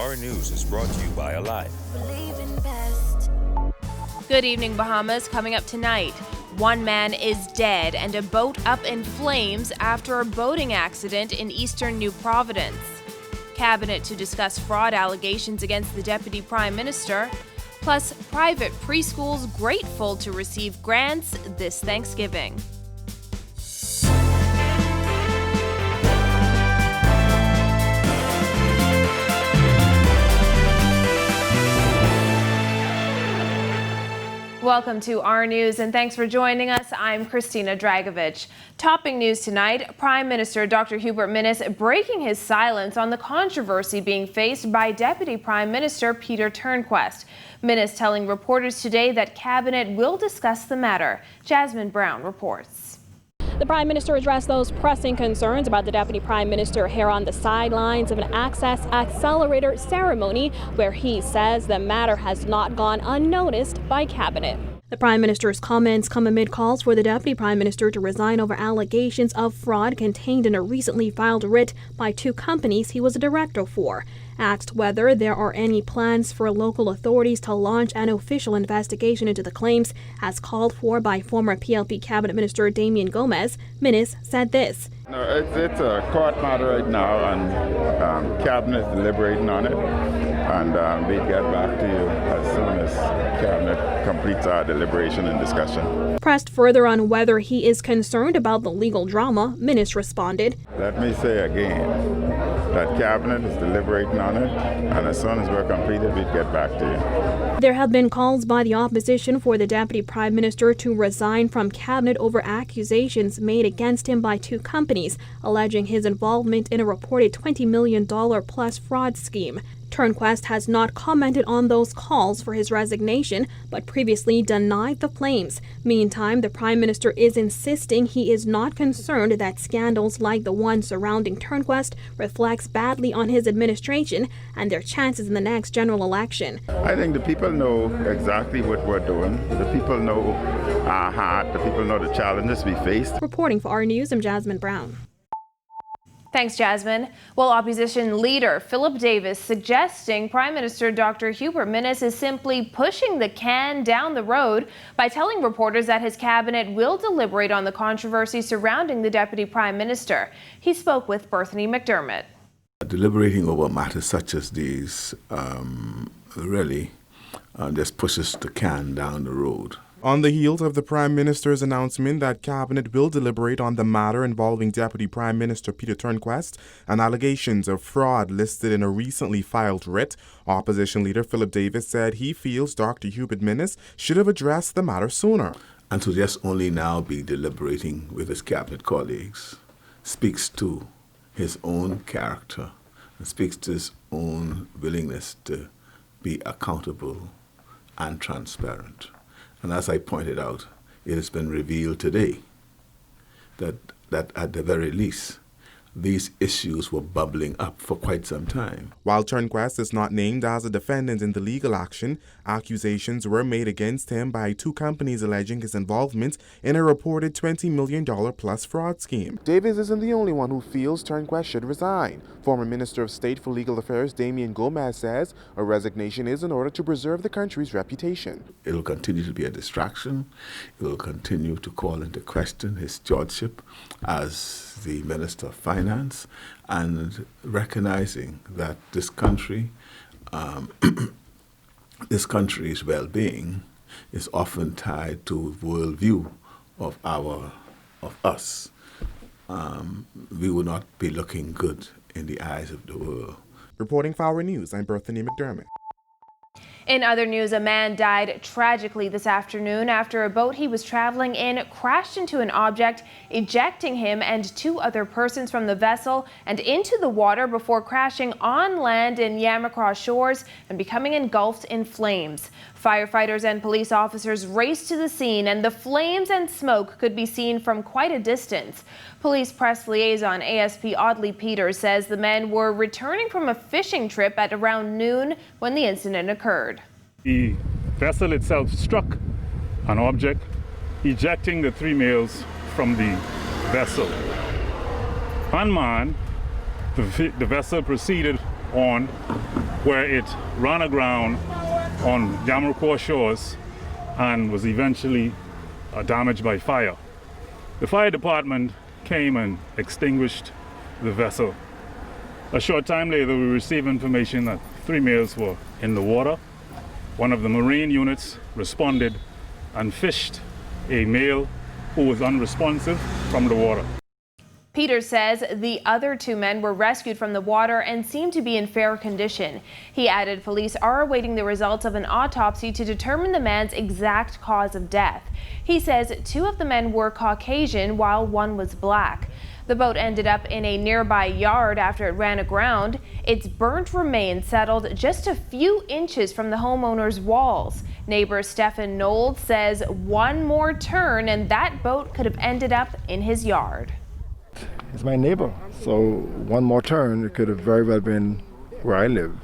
Our News is brought to you by Alive. Good evening, Bahamas. Coming up tonight, one man is dead and a boat up in flames after a boating accident in eastern New Providence. Cabinet to discuss fraud allegations against the Deputy Prime Minister. Plus, private preschools grateful to receive grants this Thanksgiving. Welcome to Our News, and thanks for joining us. I'm Christina Dragovich. Topping news tonight, Prime Minister Dr. Hubert Minnis breaking his silence on the controversy being faced by Deputy Prime Minister Peter Turnquest. Minnis telling reporters today that Cabinet will discuss the matter. Jasmine Brown reports. The Prime Minister addressed those pressing concerns about the Deputy Prime Minister here on the sidelines of an Access Accelerator ceremony where he says the matter has not gone unnoticed by Cabinet. The Prime Minister's comments come amid calls for the Deputy Prime Minister to resign over allegations of fraud contained in a recently filed writ by two companies he was a director for. Asked whether there are any plans for local authorities to launch an official investigation into the claims as called for by former PLP Cabinet Minister Damien Gomez, Minnis said this. No, it's a court matter right now, and Cabinet is deliberating on it, and we'll get back to you as soon as Cabinet completes our deliberation and discussion. Pressed further on whether he is concerned about the legal drama, Minnis responded. Let me say again that Cabinet is deliberating on it, and as soon as we're completed, we'll get back to you. There have been calls by the opposition for the Deputy Prime Minister to resign from Cabinet over accusations made against him by two companies, alleging his involvement in a reported $20 million plus fraud scheme. Turnquest has not commented on those calls for his resignation, but previously denied the claims. Meantime, the Prime Minister is insisting he is not concerned that scandals like the one surrounding Turnquest reflects badly on his administration and their chances in the next general election. I think the people know exactly what we're doing. The people know our heart. The people know the challenges we face. Reporting for Our News, I'm Jasmine Brown. Thanks, Jasmine. Well, opposition leader Philip Davis suggesting Prime Minister Dr. Hubert Minnis is simply pushing the can down the road by telling reporters that his cabinet will deliberate on the controversy surrounding the Deputy Prime Minister. He spoke with Berthany McDermott. Deliberating over matters such as these really just pushes the can down the road. On the heels of the Prime Minister's announcement that Cabinet will deliberate on the matter involving Deputy Prime Minister Peter Turnquest and allegations of fraud listed in a recently filed writ, opposition leader Philip Davis said he feels Dr. Hubert Minnis should have addressed the matter sooner. And to just only now be deliberating with his Cabinet colleagues speaks to his own character and speaks to his own willingness to be accountable and transparent. And as I pointed out, it has been revealed today that at the very least, these issues were bubbling up for quite some time. While Turnquest is not named as a defendant in the legal action, accusations were made against him by two companies alleging his involvement in a reported $20 million plus fraud scheme. Davis isn't the only one who feels Turnquest should resign. Former Minister of State for Legal Affairs Damien Gomez says a resignation is in order to preserve the country's reputation. It will continue to be a distraction. It will continue to call into question his stewardship as the Minister of Finance, and recognizing that this country's well-being is often tied to worldview of us. We will not be looking good in the eyes of the world. Reporting for Our News, I'm Berthany McDermott. In other news, a man died tragically this afternoon after a boat he was traveling in crashed into an object, ejecting him and two other persons from the vessel and into the water before crashing on land in Yamacraw Shores and becoming engulfed in flames. Firefighters and police officers raced to the scene, and the flames and smoke could be seen from quite a distance. Police press liaison ASP Audley Peters says the men were returning from a fishing trip at around noon when the incident occurred. The vessel itself struck an object, ejecting the three males from the vessel. Unmanned, the vessel proceeded on where it ran aground on Yamaruqua shores and was eventually damaged by fire. The fire department came and extinguished the vessel. A short time later, we received information that 3 males were in the water. One of the marine units responded and fished a male who was unresponsive from the water. Peter says the other 2 men were rescued from the water and seem to be in fair condition. He added police are awaiting the results of an autopsy to determine the man's exact cause of death. He says 2 of the men were Caucasian while 1 was black. The boat ended up in a nearby yard after it ran aground. Its burnt remains settled just a few inches from the homeowner's walls. Neighbor Stephen Nold says 1 more turn and that boat could have ended up in his yard. It's my neighbor, so 1 more turn, it could have very well been where I live.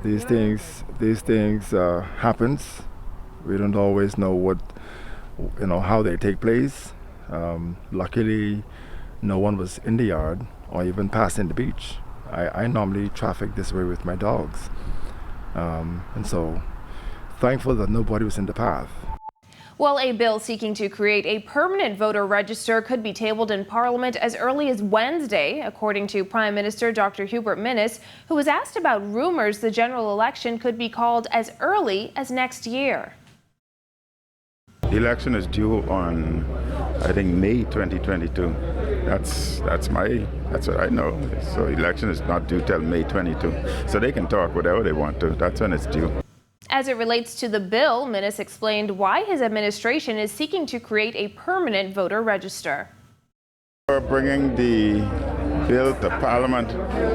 These things happens. We don't always know how they take place. Luckily, no one was in the yard or even passing the beach. I normally traffic this way with my dogs, and so thankful that nobody was in the path. Well, a bill seeking to create a permanent voter register could be tabled in Parliament as early as Wednesday, according to Prime Minister Dr. Hubert Minnis, who was asked about rumors the general election could be called as early as next year. The election is due on, I think, May 2022. That's what I know. So election is not due till May 22. So they can talk whatever they want to. That's when it's due. As it relates to the bill, Minnis explained why his administration is seeking to create a permanent voter register. We're bringing the bill to Parliament,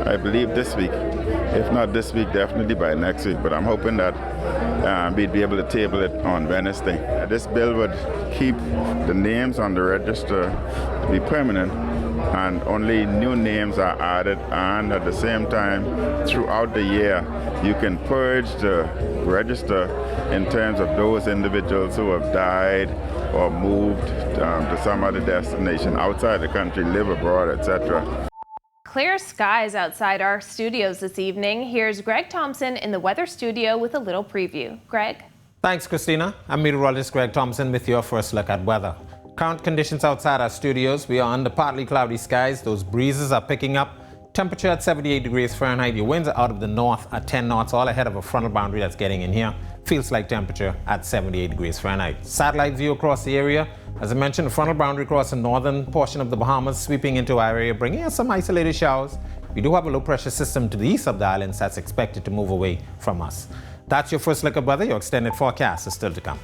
I believe, this week. If not this week, definitely by next week. But I'm hoping that we'd be able to table it on Wednesday. This bill would keep the names on the register to be permanent, and only new names are added, and at the same time, throughout the year, you can purge the register in terms of those individuals who have died or moved to some other destination outside the country, live abroad, etc. Clear skies outside our studios this evening. Here's Greg Thompson in the weather studio with a little preview. Greg? Thanks, Christina. I'm meteorologist Greg Thompson with your first look at weather. Current conditions outside our studios. We are under partly cloudy skies. Those breezes are picking up. Temperature at 78 degrees Fahrenheit. Your winds are out of the north at 10 knots, all ahead of a frontal boundary that's getting in here. Feels like temperature at 78 degrees Fahrenheit. Satellite view across the area. As I mentioned, the frontal boundary across the northern portion of the Bahamas sweeping into our area, bringing us some isolated showers. We do have a low pressure system to the east of the islands that's expected to move away from us. That's your first look at weather. Your extended forecast is still to come.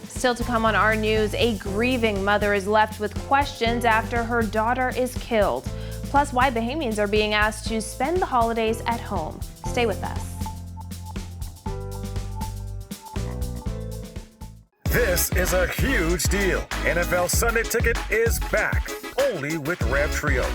Still to come on Our News, a grieving mother is left with questions after her daughter is killed. Plus, why Bahamians are being asked to spend the holidays at home. Stay with us. This is a huge deal. NFL Sunday Ticket is back, only with Rev Trio.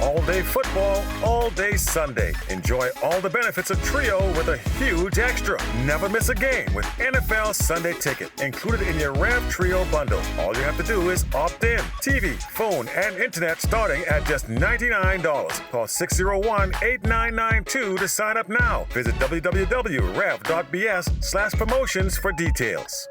All day football, all day Sunday. Enjoy all the benefits of Trio with a huge extra. Never miss a game with NFL Sunday Ticket, included in your Rev Trio bundle. All you have to do is opt in. TV, phone, and internet starting at just $99. Call 601-8992 to sign up now. Visit www.rev.bs/promotions for details.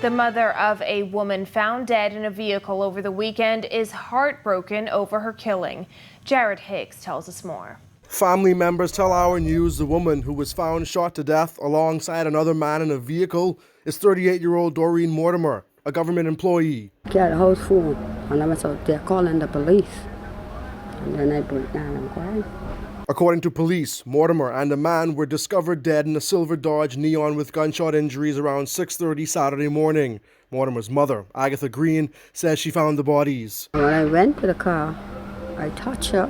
The mother of a woman found dead in a vehicle over the weekend is heartbroken over her killing. Jared Hicks tells us more. Family members tell Our News the woman who was found shot to death alongside another man in a vehicle is 38-year-old Doreen Mortimer, a government employee. I got a house phone and I was out there calling the police. And then I broke down and cried. According to police, Mortimer and a man were discovered dead in a silver Dodge Neon with gunshot injuries around 6:30 Saturday morning. Mortimer's mother, Agatha Green, says she found the bodies. When I went to the car, I touch her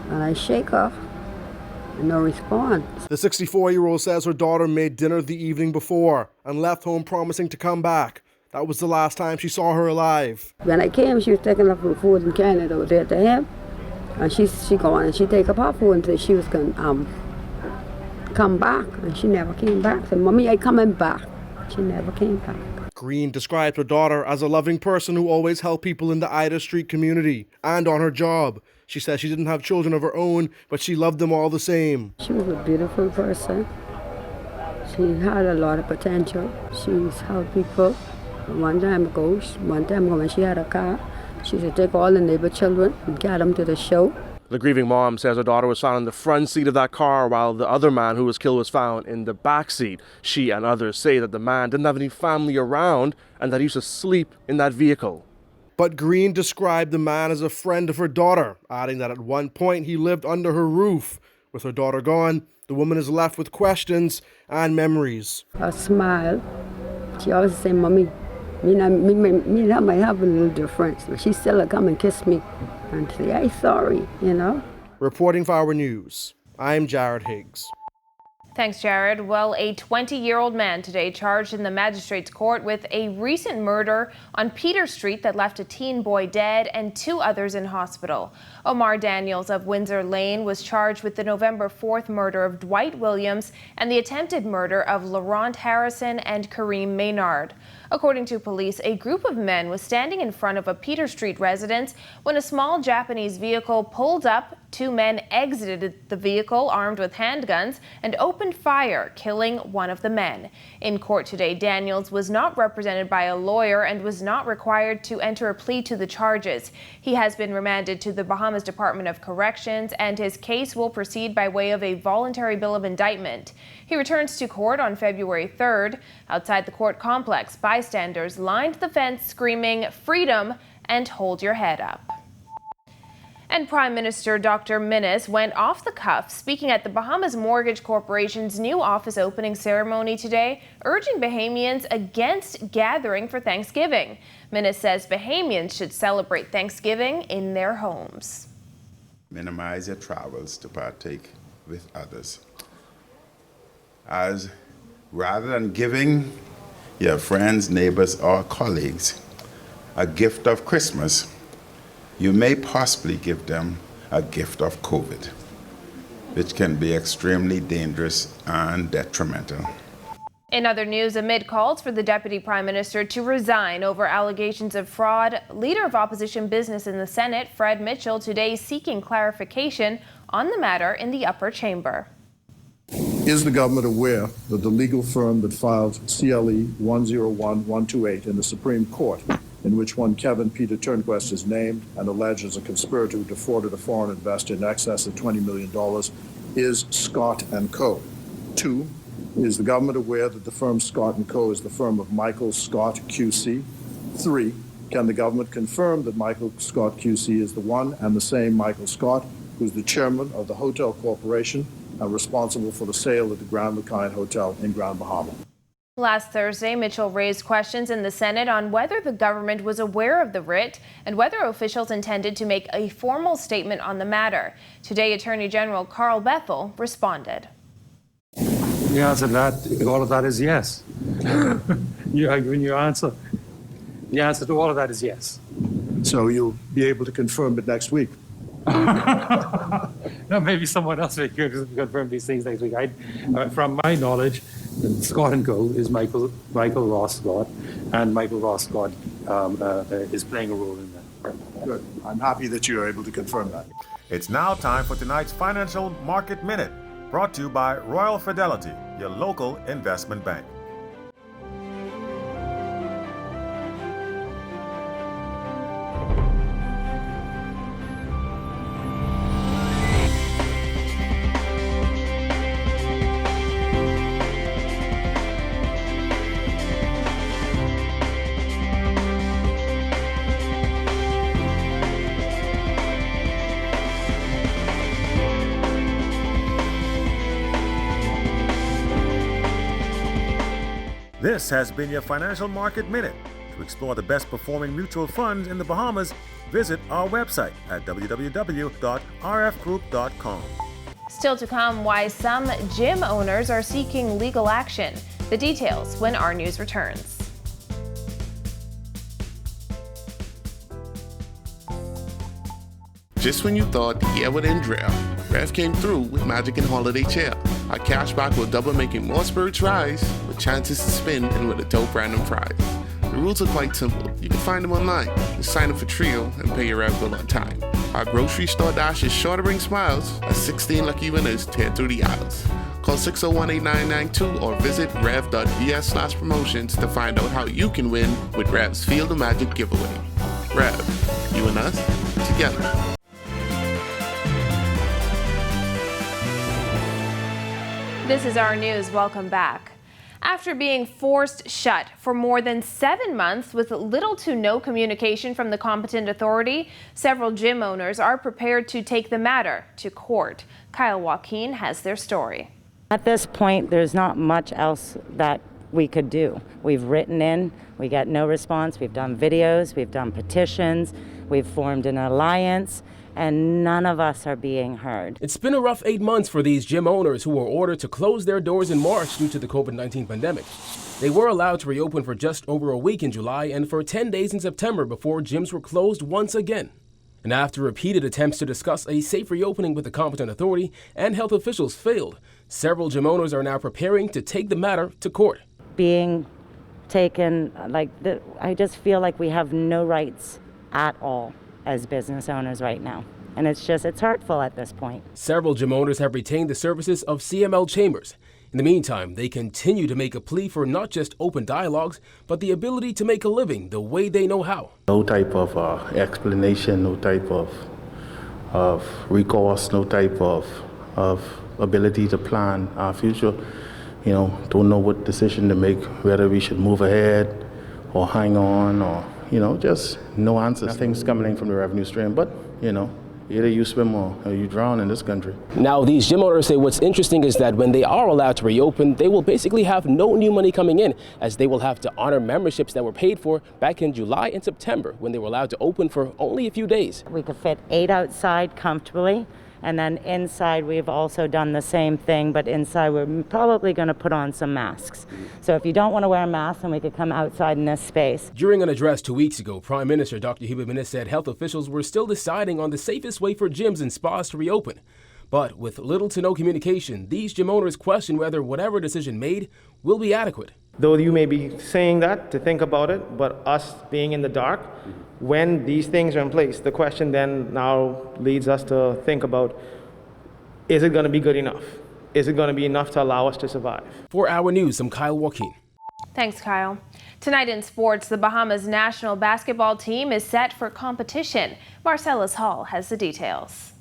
and I shake her and no response. The 64-year-old says her daughter made dinner the evening before and left home promising to come back. That was the last time she saw her alive. When I came, she was taking up her food and carrying it over there to him. And she gone and she take up her phone and said she was going to come back. And she never came back. Said, Mommy, I coming back. She never came back. Green described her daughter as a loving person who always helped people in the Ida Street community and on her job. She says she didn't have children of her own, but she loved them all the same. She was a beautiful person. She had a lot of potential. She's helped people. One time when she had a car, she used to take all the neighbor children and get them to the show. The grieving mom says her daughter was found in the front seat of that car while the other man who was killed was found in the back seat. She and others say that the man didn't have any family around and that he used to sleep in that vehicle. But Green described the man as a friend of her daughter, adding that at one point he lived under her roof. With her daughter gone, the woman is left with questions and memories. Her smile, she always say, "Mommy, me that might have a little difference." But she still come and kiss me and say, "I'm sorry," you know. Reporting for Our News, I'm Jared Higgs. Thanks, Jared. Well, a 20-year-old man today charged in the magistrate's court with a recent murder on Peter Street that left a teen boy dead and 2 others in hospital. Omar Daniels of Windsor Lane was charged with the November 4th murder of Dwight Williams and the attempted murder of Laurent Harrison and Kareem Maynard. According to police, a group of men was standing in front of a Peter Street residence when a small Japanese vehicle pulled up. 2 men exited the vehicle armed with handguns and opened fire, killing one of the men. In court today, Daniels was not represented by a lawyer and was not required to enter a plea to the charges. He has been remanded to the Bahamas Department of Corrections, and his case will proceed by way of a voluntary bill of indictment. He returns to court on February 3rd. Outside the court complex, bystanders lined the fence screaming "Freedom" and "Hold your head up." And Prime Minister Dr. Minnis went off the cuff speaking at the Bahamas Mortgage Corporation's new office opening ceremony today, urging Bahamians against gathering for Thanksgiving. Minnis says Bahamians should celebrate Thanksgiving in their homes. Minimize your travels to partake with others. As rather than giving your friends, neighbors, or colleagues a gift of Christmas, you may possibly give them a gift of COVID, which can be extremely dangerous and detrimental. In other news, amid calls for the Deputy Prime Minister to resign over allegations of fraud, Leader of Opposition Business in the Senate, Fred Mitchell, today seeking clarification on the matter in the upper chamber. Is the government aware that the legal firm that filed CLE 101128 in the Supreme Court, in which one Kevin Peter Turnquest is named and alleged as a conspirator who defrauded a foreign investor in excess of $20 million, is Scott & Co.? 2, is the government aware that the firm Scott & Co. is the firm of Michael Scott QC? 3, can the government confirm that Michael Scott QC is the one and the same Michael Scott, who's the chairman of the Hotel Corporation and responsible for the sale of the Grand LeCunn Hotel in Grand Bahama? Last Thursday, Mitchell raised questions in the Senate on whether the government was aware of the writ and whether officials intended to make a formal statement on the matter. Today, Attorney General Carl Bethel responded. The answer to that, all of that is yes. You have given your answer. The answer to all of that is yes. So you'll be able to confirm it next week? No, maybe someone else may confirm these things next week. From my knowledge, Scott & Co. is Michael Ross Scott, and Michael Ross Scott is playing a role in that. Good. I'm happy that you're able to confirm that. It's now time for tonight's Financial Market Minute, brought to you by Royal Fidelity, your local investment bank. This has been your Financial Market Minute. To explore the best performing mutual funds in the Bahamas, visit our website at www.rfgroup.com. Still to come, why some gym owners are seeking legal action. The details when Our News returns. Just when you thought the year would end dry, Rev came through with Magic and Holiday Chill. Our cashback will double, making more spirits rise, with chances to spin and with a dope random prize. The rules are quite simple. You can find them online. Just sign up for Trio and pay your Rev bill on time. Our grocery store dash is sure to bring smiles as 16 lucky winners tear through the aisles. Call 601-8992 or visit rev.vs/promotions to find out how you can win with Rev's Field of Magic giveaway. Rev, you and us, together. This is Our News. Welcome back. After being forced shut for more than 7 months with little to no communication from the competent authority, several gym owners are prepared to take the matter to court. Kyle Joaquin has their story. At this point, there's not much else that we could do. We've written in, we get no response. We've done videos, we've done petitions, we've formed an alliance, and none of us are being heard. It's been a rough 8 months for these gym owners who were ordered to close their doors in March due to the COVID-19 pandemic. They were allowed to reopen for just over a week in July and for 10 days in September before gyms were closed once again. And after repeated attempts to discuss a safe reopening with the competent authority and health officials failed, several gym owners are now preparing to take the matter to court. Being taken, I just feel like we have no rights at all as business owners right now. And it's hurtful at this point. Several gym owners have retained the services of CML chambers. In the meantime, they continue to make a plea for not just open dialogues, but the ability to make a living the way they know how. No type of explanation, no type of recourse, no type of ability to plan our future. Don't know what decision to make, whether we should move ahead or hang on or, just no answers. Nothing's coming in from the revenue stream, but, either you swim or you drown in this country. Now, these gym owners say what's interesting is that when they are allowed to reopen, they will basically have no new money coming in, as they will have to honor memberships that were paid for back in July and September when they were allowed to open for only a few days. We could fit 8 outside comfortably. And then inside, we've also done the same thing, but inside we're probably going to put on some masks. So if you don't want to wear a mask, then we could come outside in this space. During an address 2 weeks ago, Prime Minister Dr. Hubert Minnis said health officials were still deciding on the safest way for gyms and spas to reopen. But with little to no communication, these gym owners question whether whatever decision made will be adequate. Though you may be saying that to think about it, but us being in the dark, when these things are in place, the question then now leads us to think about, is it going to be good enough? Is it going to be enough to allow us to survive? For Our News, I'm Kyle Joaquin. Thanks, Kyle. Tonight in sports, the Bahamas national basketball team is set for competition. Marcellus Hall has the details.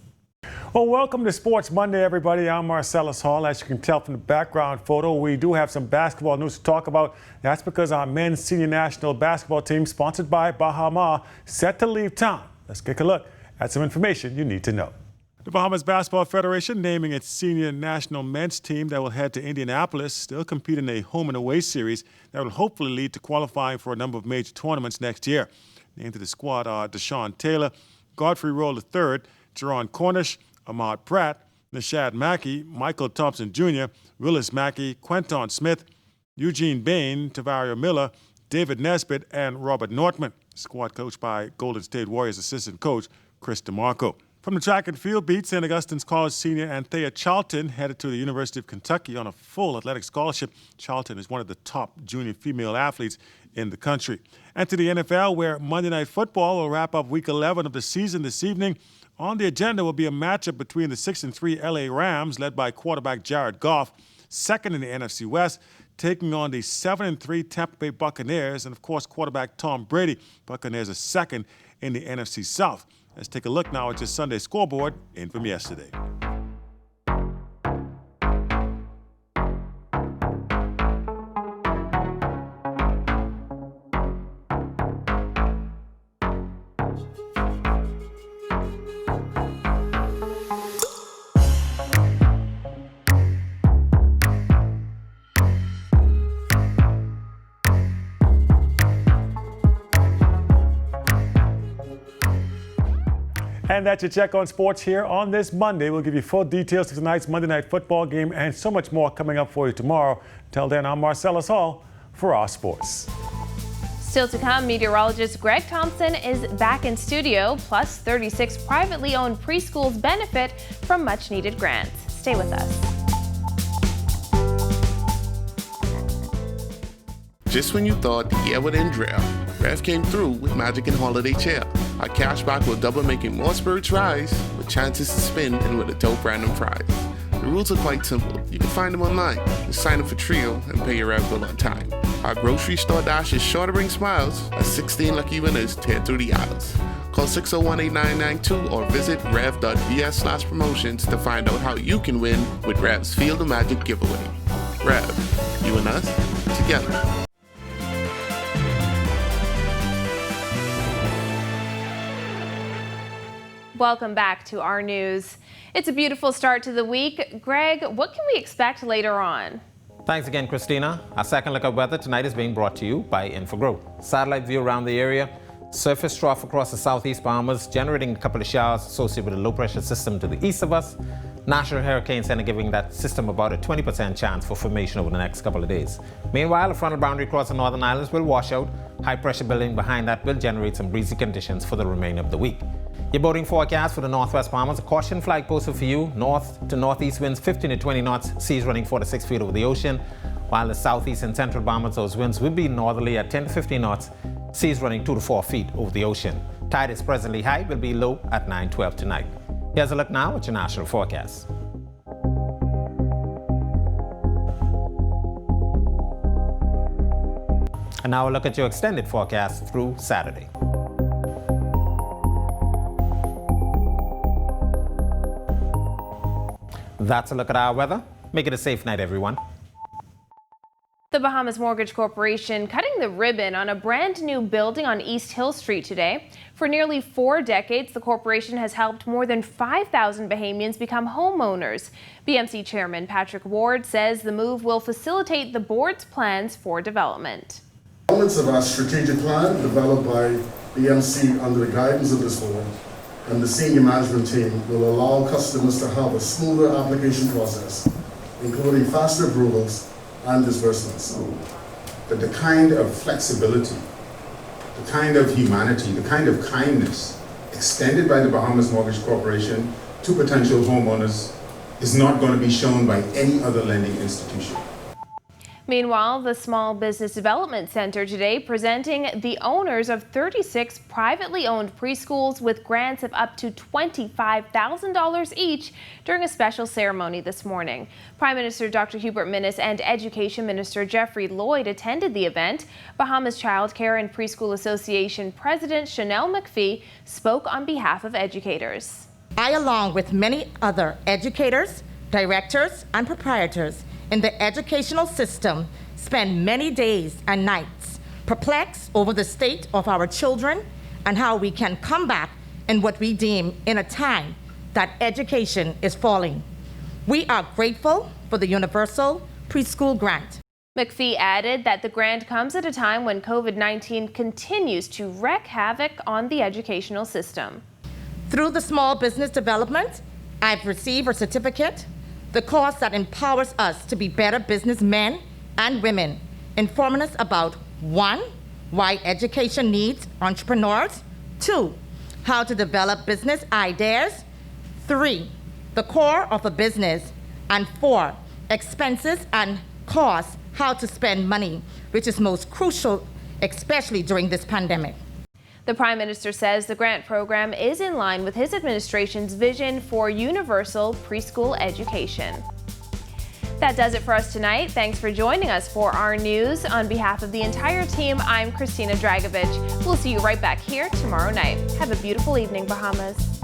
Well, welcome to Sports Monday, everybody. I'm Marcellus Hall. As you can tell from the background photo, we do have some basketball news to talk about. That's because our men's senior national basketball team, sponsored by Bahama, set to leave town. Let's take a look at some information you need to know. The Bahamas Basketball Federation naming its senior national men's team that will head to Indianapolis. They'll compete in a home and away series that will hopefully lead to qualifying for a number of major tournaments next year. Named to the squad are Deshaun Taylor, Godfrey Roll III, Jerron Cornish, Ahmad Pratt, Nishad Mackey, Michael Thompson Jr., Willis Mackey, Quentin Smith, Eugene Bain, Tavario Miller, David Nesbitt, and Robert Nortman. Squad coached by Golden State Warriors assistant coach Chris DeMarco. From the track and field beat, St. Augustine's College senior Anthea Charlton headed to the University of Kentucky on a full athletic scholarship. Charlton is one of the top junior female athletes in the country. And to the NFL, where Monday Night Football will wrap up Week 11 of the season this evening. On the agenda will be a matchup between the 6-3 LA Rams, led by quarterback Jared Goff, second in the NFC West, taking on the 7-3 Tampa Bay Buccaneers, and of course quarterback Tom Brady. Buccaneers are second in the NFC South. Let's take a look now at your Sunday scoreboard in from yesterday. And that's your check on sports here on this Monday. We'll give you full details of tonight's Monday Night Football game and so much more coming up for you tomorrow. Till then, I'm Marcellus Hall for Our Sports. Still to come, meteorologist Greg Thompson is back in studio, plus 36 privately owned preschools benefit from much-needed grants. Stay with us. Just when you thought the year would end drought, Rev came through with magic and holiday cheer. Our cashback will double, making more spirits rise, with chances to spin and with a dope random prize. The rules are quite simple. You can find them online. Just sign up for Trio and pay your Rev bill on time. Our grocery store dash is sure to bring smiles as 16 lucky winners tear through the aisles. Call 601-8992 or visit rev.bs/promotions to find out how you can win with Rev's Field of Magic giveaway. Rev, you and us, together. Welcome back to Our News. It's a beautiful start to the week. Greg, what can we expect later on? Thanks again, Christina. Our second look at weather tonight is being brought to you by Infogrowth. Satellite view around the area. Surface trough across the southeast Bahamas, generating a couple of showers associated with a low-pressure system to the east of us. National Hurricane Center giving that system about a 20% chance for formation over the next couple of days. Meanwhile, a frontal boundary across the northern islands will wash out. High-pressure building behind that will generate some breezy conditions for the remainder of the week. Your boating forecast for the northwest Bahamas, a caution flag posted for you. North to northeast winds 15 to 20 knots, seas running 4 to 6 feet over the ocean. While the southeast and central Bahamas, those winds will be northerly at 10 to 15 knots, seas running 2 to 4 feet over the ocean. Tide is presently high, will be low at 9:12 tonight. Here's a look now at your national forecast. And now a look at your extended forecast through Saturday. That's a look at our weather. Make it a safe night, everyone. The Bahamas Mortgage Corporation cutting the ribbon on a brand new building on East Hill Street today. For nearly 4 decades, the corporation has helped more than 5,000 Bahamians become homeowners. BMC Chairman Patrick Ward says the move will facilitate the board's plans for development. Elements of our strategic plan developed by BMC under the guidance of this board and the senior management team will allow customers to have a smoother application process, including faster approvals and disbursements. But the kind of flexibility, the kind of humanity, the kind of kindness extended by the Bahamas Mortgage Corporation to potential homeowners is not going to be shown by any other lending institution. Meanwhile, the Small Business Development Center today presenting the owners of 36 privately owned preschools with grants of up to $25,000 each during a special ceremony this morning. Prime Minister Dr. Hubert Minnis and Education Minister Jeffrey Lloyd attended the event. Bahamas Child Care and Preschool Association President Chanel McPhee spoke on behalf of educators. I, along with many other educators, directors, and proprietors in the educational system, spend many days and nights perplexed over the state of our children and how we can come back in what we deem in a time that education is falling. We are grateful for the Universal Preschool Grant. McPhee added that the grant comes at a time when COVID-19 continues to wreak havoc on the educational system. Through the Small Business Development, I've received a certificate, the course that empowers us to be better businessmen and women, informing us about 1, why education needs entrepreneurs, 2, how to develop business ideas, 3, the core of a business, and 4, expenses and costs, how to spend money, which is most crucial, especially during this pandemic. The Prime Minister says the grant program is in line with his administration's vision for universal preschool education. That does it for us tonight. Thanks for joining us for Our News. On behalf of the entire team, I'm Christina Dragovich. We'll see you right back here tomorrow night. Have a beautiful evening, Bahamas.